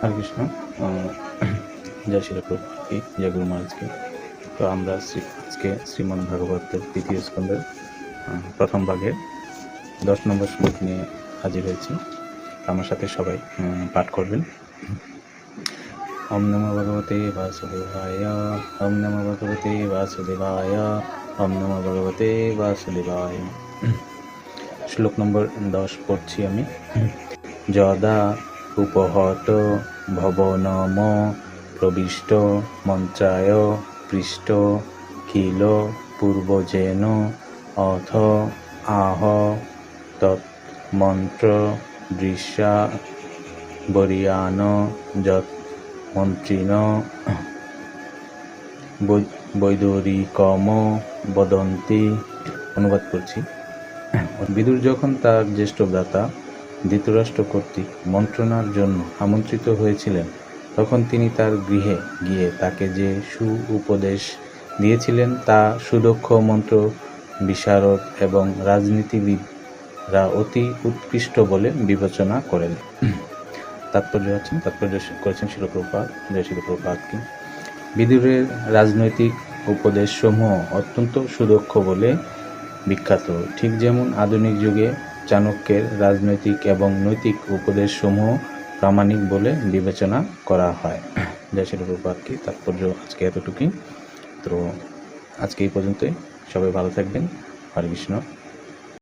হরে কৃষ্ণ। জয় শিল প্রভুপাদ কি, জয় গুরু মহারাজ কি। তো আমরা আজকে শ্রীমদ্ ভাগবতের তৃতীয় স্কন্ধের প্রথম ভাগের 10 নম্বর শ্লোক নিয়ে হাজির হয়েছি। আমার সাথে সবাই পাঠ করবেন। ওম নমো ভগবতে বাসুদেবায়, ওম নমো ভগবতে বাসুদেবায়, ওম নমো ভগবতে বাসুদেবায়। শ্লোক নম্বর 10 পড়ছি আমি। যদা উপহত ভবনম প্রবিষ্ট মন্ত্রায় পৃষ্ট কিল পূর্বজেন অথ আহ তৎ মন্ত্র দৃশ্যা বরিয়ান যৎ মন্ত্রিণ বৈদরিকম বদন্তি। অনুবাদ করছি। বিদুর যখন তার জ্যেষ্ঠ ভ্রাতা ধৃতরাষ্ট্র কর্তৃক মন্ত্রণার জন্য আমন্ত্রিত হয়েছিলেন, তখন তিনি তার গৃহে গিয়ে তাকে যে উপদেশ দিয়েছিলেন তা সুদক্ষ মন্ত্র বিশারদ এবং রাজনীতিবিদরা অতি উৎকৃষ্ট বলে বিবেচনা করেন। তাৎপর্য করেছেন শিল প্রভুপাদ। জয় শিল প্রভুপাদ কি। বিদুরের রাজনৈতিক উপদেশসমূহ অত্যন্ত সুদক্ষ বলে বিখ্যাত, ঠিক যেমন আধুনিক যুগে চাণক্যের রাজনৈতিক এবং নৈতিক উপদেশসমূহ প্রামাণিক বলে বিবেচনা করা হয়। জয় শিল প্রভুপাদ কি। তাৎপর্য আজকে এতটুকুই। তো আজকে এই পর্যন্তই। সবাই ভালো থাকবেন। হরে কৃষ্ণ।